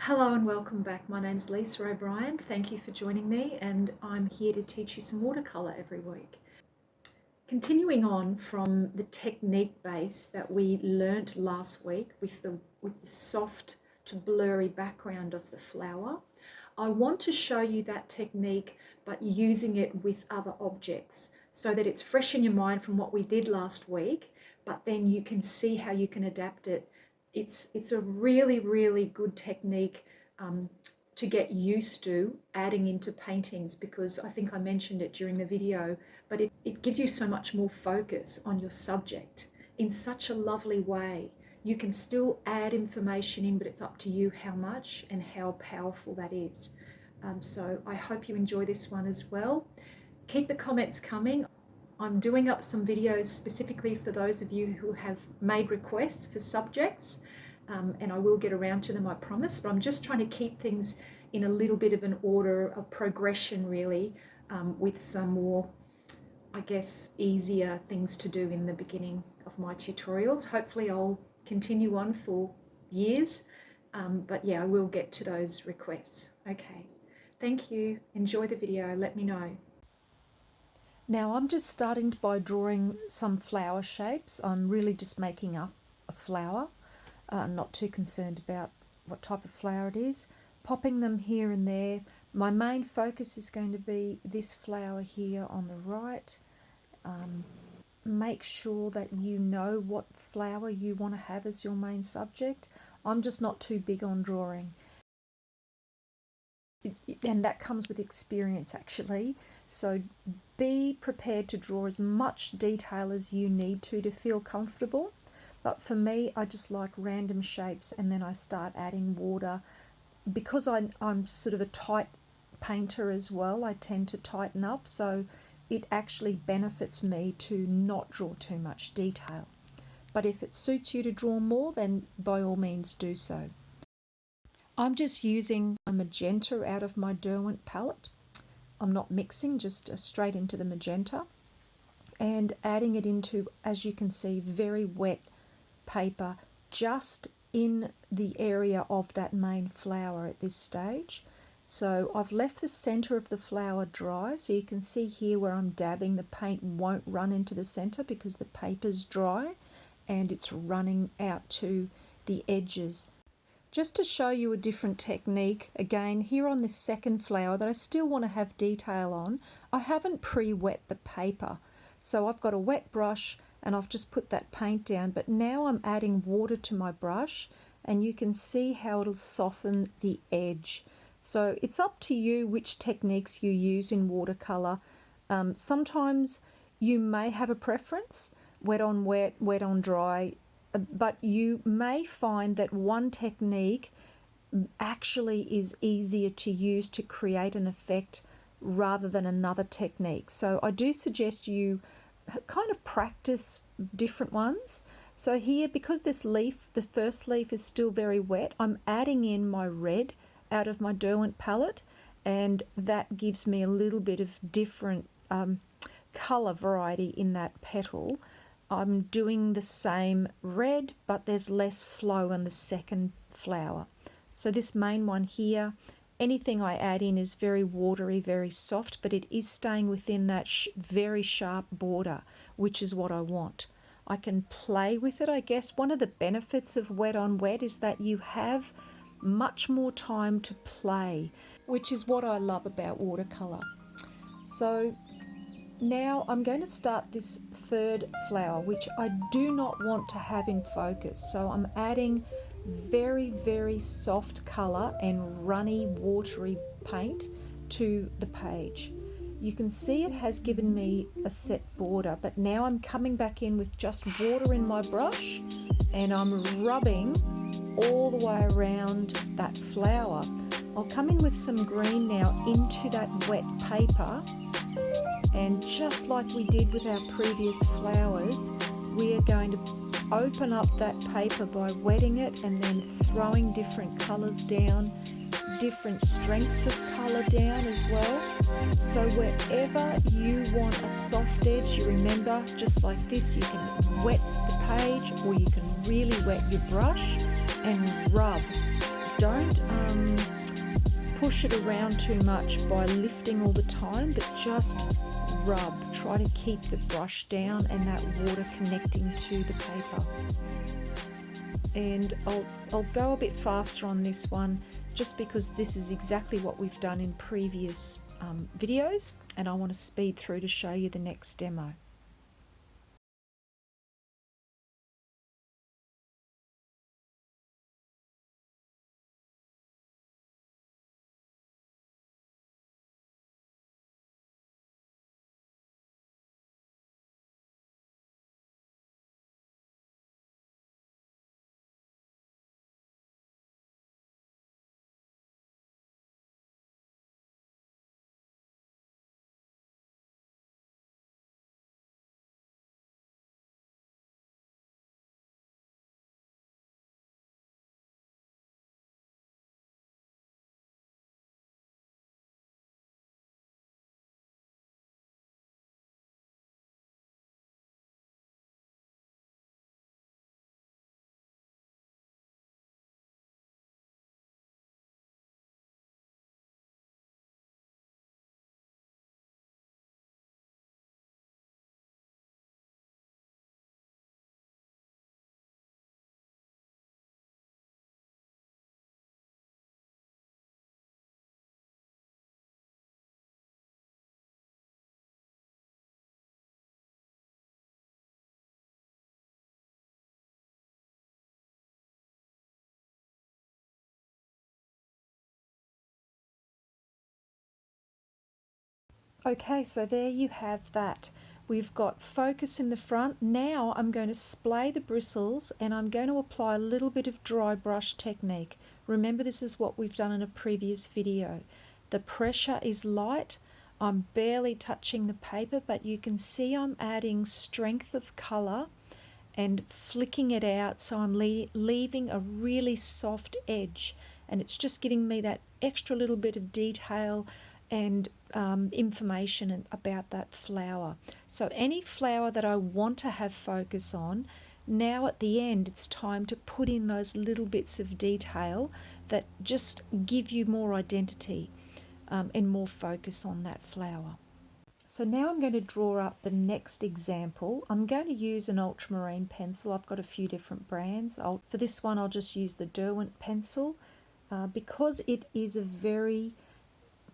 Hello and welcome back. My name's Lisa O'Brien. Thank you for joining me, and I'm here to teach you some watercolour every week. Continuing on from the technique base that we learnt last week with the soft to blurry background of the flower, I want to show you that technique but using it with other objects so that it's fresh in your mind from what we did last week, but then you can see how you can adapt it. It's a really good technique to get used to adding into paintings, because I think I mentioned it during the video, but it gives you so much more focus on your subject in such a lovely way. You can still add information in, but it's up to you how much and how powerful that is. So I hope you enjoy this one as well. Keep the comments coming. I'm doing up some videos specifically for those of you who have made requests for subjects, and I will get around to them, I promise, but I'm just trying to keep things in a little bit of an order of progression really, with some more, I guess, easier things to do in the beginning of my tutorials. Hopefully I'll continue on for years, but yeah, I will get to those requests. Okay, thank you. Enjoy the video. Let me know. Now I'm just starting by drawing some flower shapes. I'm really just making up a flower. I'm not too concerned about what type of flower it is. Popping them here and there. My main focus is going to be this flower here on the right. Make sure that you know what flower you want to have as your main subject. I'm just not too big on drawing. And that comes with experience actually. So be prepared to draw as much detail as you need to feel comfortable. But for me, I just like random shapes, and then I start adding water. Because I'm sort of a tight painter as well, I tend to tighten up, so it actually benefits me to not draw too much detail. But if it suits you to draw more, then by all means do so. I'm just using a magenta out of my Derwent palette. I'm not mixing, just straight into the magenta, and adding it into, as you can see, very wet paper just in the area of that main flower at this stage. So I've left the center of the flower dry, so you can see here where I'm dabbing, the paint won't run into the center because the paper's dry and it's running out to the edges. Just to show you a different technique, again here on this second flower that I still want to have detail on, I haven't pre-wet the paper. So I've got a wet brush and I've just put that paint down, but now I'm adding water to my brush and you can see how it'll soften the edge. So it's up to you which techniques you use in watercolor. Sometimes you may have a preference, wet on wet, wet on dry, but you may find that one technique actually is easier to use to create an effect rather than another technique. So I do suggest you kind of practice different ones. So here, because this leaf, the first leaf is still very wet, I'm adding in my red out of my Derwent palette, and that gives me a little bit of different color variety in that petal. I'm doing the same red, but there's less flow in the second flower. So this main one here, anything I add in is very watery, very soft, but it is staying within that very sharp border, which is what I want. I can play with it, I guess. One of the benefits of wet on wet is that you have much more time to play, which is what I love about watercolor. So now I'm going to start this third flower, which I do not want to have in focus. So I'm adding very soft color and runny watery paint to the page. You can see it has given me a set border, but now I'm coming back in with just water in my brush and I'm rubbing all the way around that flower. I'll come in with some green now into that wet paper, and just like we did with our previous flowers, we are going to open up that paper by wetting it and then throwing different colors down, different strengths of color down as well. So wherever you want a soft edge, you remember, just like this, you can wet the page or you can really wet your brush and rub. don't push it around too much by lifting all the time, but just rub. Try to keep the brush down and that water connecting to the paper. And I'll go a bit faster on this one just because this is exactly what we've done in previous videos, and I want to speed through to show you the next demo. Okay, so there you have that. We've got focus in the front. Now I'm going to splay the bristles and I'm going to apply a little bit of dry brush technique. Remember, this is what we've done in a previous video. The pressure is light. I'm barely touching the paper, but you can see I'm adding strength of colour and flicking it out, so I'm leaving a really soft edge, and it's just giving me that extra little bit of detail and information about that flower. So any flower that I want to have focus on, now at the end it's time to put in those little bits of detail that just give you more identity and more focus on that flower. So now I'm going to draw up the next example. I'm going to use an ultramarine pencil. I've got a few different brands. For this one I'll just use the Derwent pencil. Because it is a very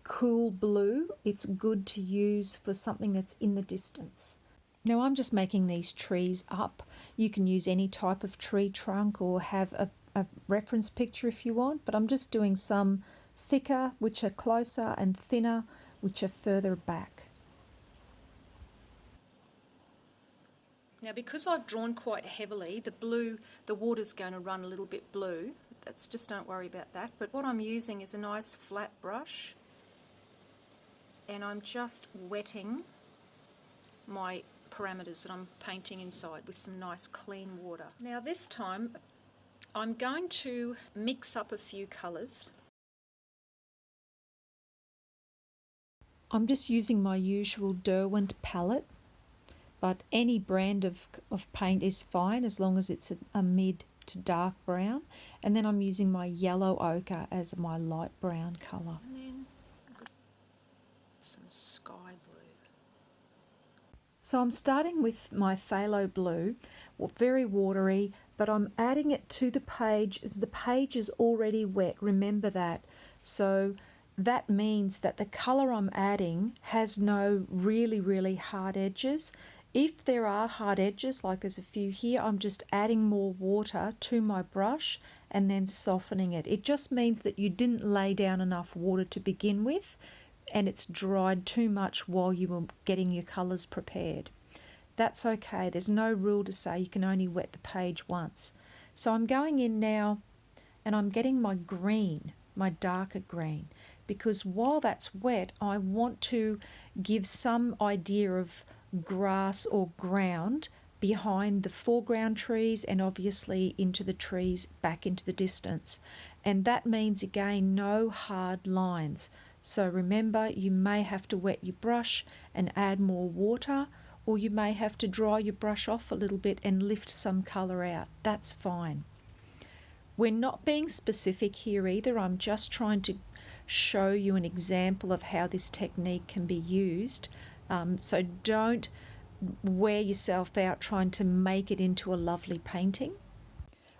cool blue, it's good to use for something that's in the distance. Now I'm just making these trees up. You can use any type of tree trunk or have a reference picture if you want, but I'm just doing some thicker, which are closer, and thinner, which are further back. Now because I've drawn quite heavily, the water's going to run a little bit blue. Just don't worry about that. But what I'm using is a nice flat brush, and I'm just wetting my parameters that I'm painting inside with some nice clean water. Now this time I'm going to mix up a few colours. I'm just using my usual Derwent palette, but any brand of paint is fine as long as it's a mid to dark brown. And then I'm using my yellow ochre as my light brown colour. And then some sky blue. So I'm starting with my phthalo blue, very watery, but I'm adding it to the page as the page is already wet. Remember that. So that means that the colour I'm adding has no really hard edges. If there are hard edges, like there's a few here, I'm just adding more water to my brush and then softening it. It just means that you didn't lay down enough water to begin with, and it's dried too much while you were getting your colours prepared. That's okay. There's no rule to say you can only wet the page once. So I'm going in now and I'm getting my green, my darker green, because while that's wet, I want to give some idea of grass or ground behind the foreground trees and obviously into the trees back into the distance. And that means, again, no hard lines. So remember, you may have to wet your brush and add more water, or you may have to dry your brush off a little bit and lift some colour out. That's fine. We're not being specific here either. I'm just trying to show you an example of how this technique can be used. So don't wear yourself out trying to make it into a lovely painting.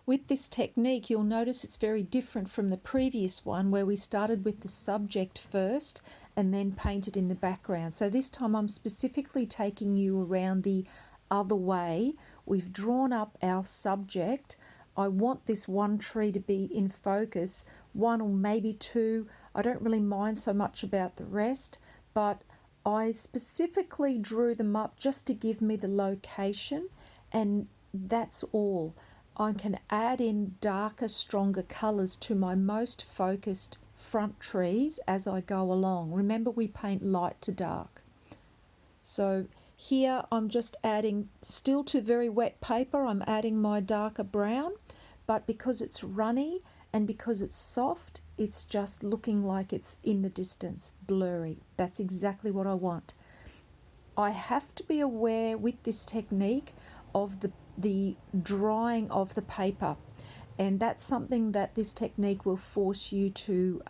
With this technique, you'll notice it's very different from the previous one where we started with the subject first and then painted in the background. So this time I'm specifically taking you around the other way. We've drawn up our subject. I want this one tree to be in focus, one or maybe two. I don't really mind so much about the rest, but I specifically drew them up just to give me the location, and that's all. I can add in darker, stronger colours to my most focused front trees as I go along. Remember, we paint light to dark. So here I'm just adding, still to very wet paper, I'm adding my darker brown, but because it's runny and because it's soft, it's just looking like it's in the distance, blurry. That's exactly what I want. I have to be aware with this technique of the drying of the paper, and that's something that this technique will force you to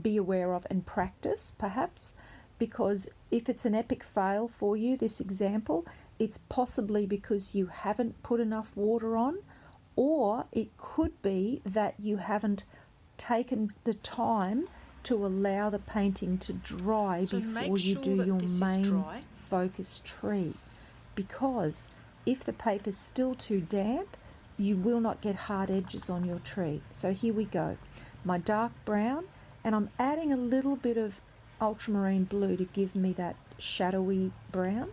be aware of and practice, perhaps, because if it's an epic fail for you, this example, it's possibly because you haven't put enough water on, or it could be that you haven't taken the time to allow the painting to dry before you do your main focus tree, because if the paper's still too damp, you will not get hard edges on your tree. So here we go. My dark brown, and I'm adding a little bit of ultramarine blue to give me that shadowy brown.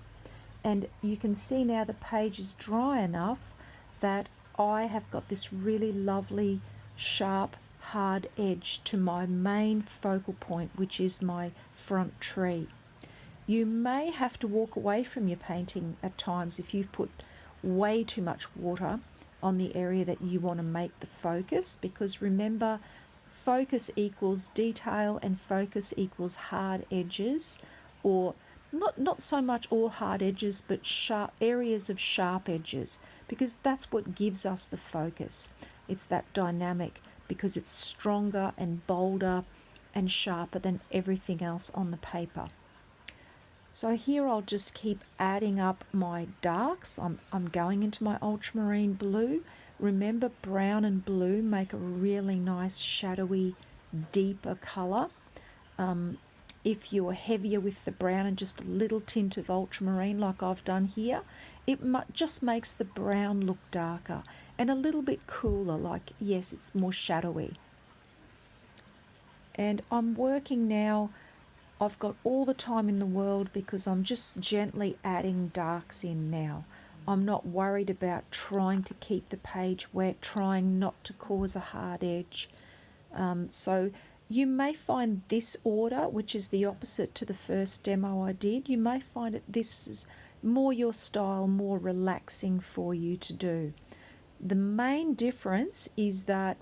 And you can see now the page is dry enough that I have got this really lovely, sharp, hard edge to my main focal point, which is my front tree. You may have to walk away from your painting at times if you've put way too much water on the area that you want to make the focus, because remember, focus equals detail and focus equals hard edges, or not so much all hard edges, but sharp areas of sharp edges, because that's what gives us the focus. It's that dynamic, because it's stronger and bolder and sharper than everything else on the paper. So here I'll just keep adding up my darks. I'm going into my ultramarine blue. Remember, brown and blue make a really nice shadowy, deeper colour. If you're heavier with the brown and just a little tint of ultramarine like I've done here, it just makes the brown look darker and a little bit cooler, like, yes, it's more shadowy. And I'm working now. I've got all the time in the world because I'm just gently adding darks in now. I'm not worried about trying to keep the page wet, trying not to cause a hard edge. So you may find this order, which is the opposite to the first demo I did, you may find that this is more your style, more relaxing for you to do. The main difference is that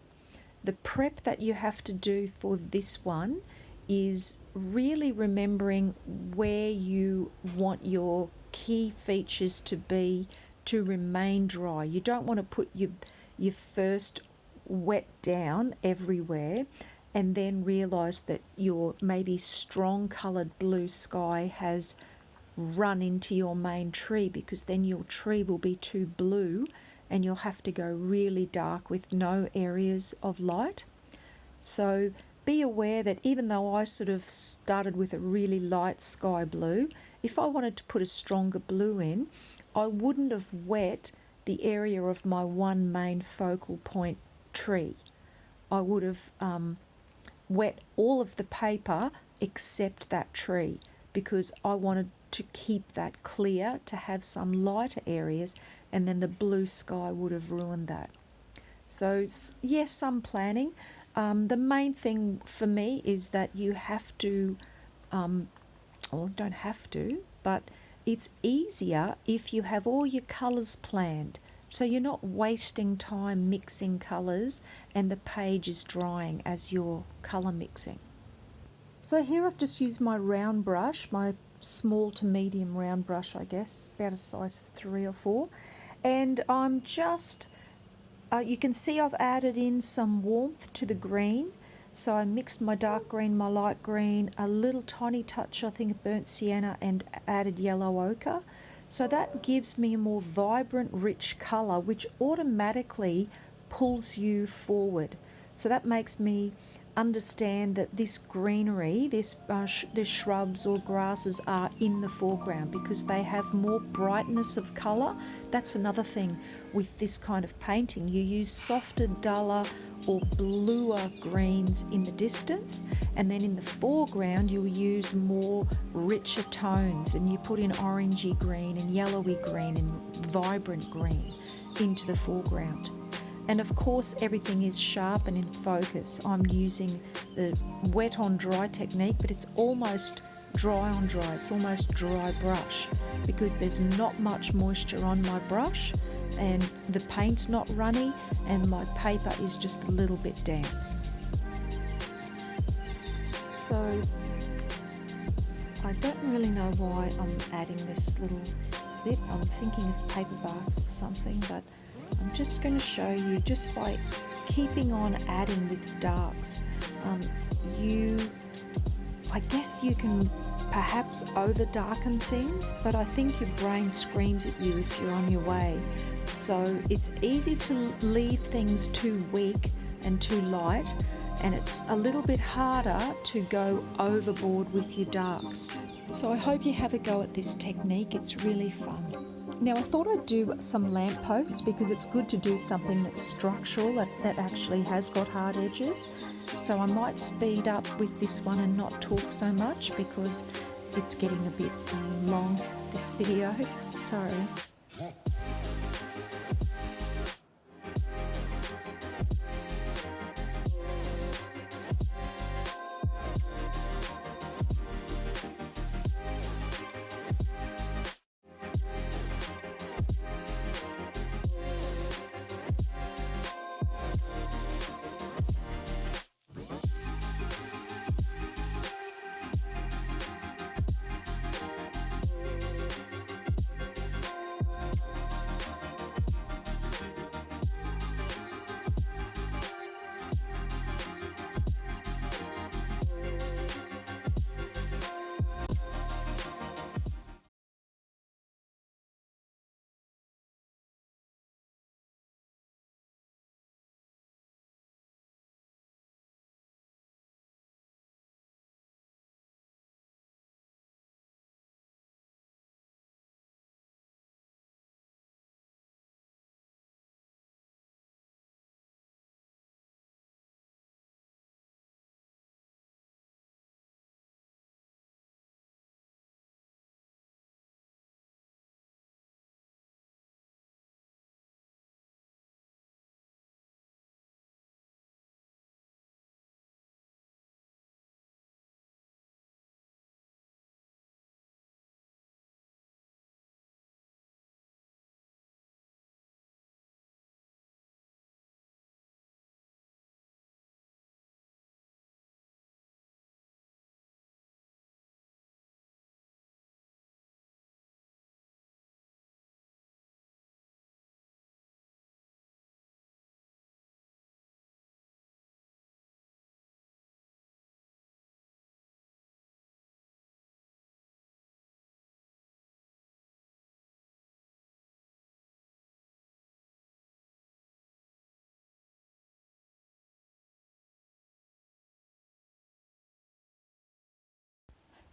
the prep that you have to do for this one is really remembering where you want your key features to be to remain dry. You don't want to put your first wet down everywhere and then realise that your maybe strong coloured blue sky has run into your main tree, because then your tree will be too blue and you'll have to go really dark with no areas of light. So be aware that even though I sort of started with a really light sky blue, if I wanted to put a stronger blue in, I wouldn't have wet the area of my one main focal point tree. I would have wet all of the paper except that tree, because I wanted to keep that clear to have some lighter areas, and then the blue sky would have ruined that. So yes, some planning. The main thing for me is that you have to, or don't have to, but it's easier if you have all your colours planned. So you're not wasting time mixing colours and the page is drying as you're colour mixing. So here I've just used my round brush, my small to medium round brush, I guess, about a size 3 or 4. And I'm just You can see I've added in some warmth to the green. So I mixed my dark green, my light green, a little tiny touch I think of burnt sienna, and added yellow ochre. So that gives me a more vibrant, rich colour which automatically pulls you forward. So that makes me understand that this greenery, this shrubs or grasses are in the foreground because they have more brightness of colour. That's another thing with this kind of painting. You use softer, duller or bluer greens in the distance, and then in the foreground you'll use more richer tones, and you put in orangey green and yellowy green and vibrant green into the foreground. And of course everything is sharp and in focus. I'm using the wet on dry technique, but it's almost dry on dry. It's almost dry brush because there's not much moisture on my brush and the paint's not runny and my paper is just a little bit damp. So I don't really know why I'm adding this little bit. I'm thinking of paper barks or something, but I'm just going to show you, just by keeping on adding with darks, I guess you can perhaps over darken things, but I think your brain screams at you if you're on your way. So it's easy to leave things too weak and too light, and it's a little bit harder to go overboard with your darks. So I hope you have a go at this technique. It's really fun. Now I thought I'd do some lampposts because it's good to do something that's structural, that actually has got hard edges. So I might speed up with this one and not talk so much because it's getting a bit long, this video. Sorry.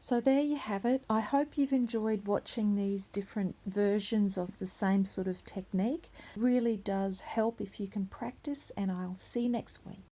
So there you have it. I hope you've enjoyed watching these different versions of the same sort of technique. It really does help if you can practice, and I'll see you next week.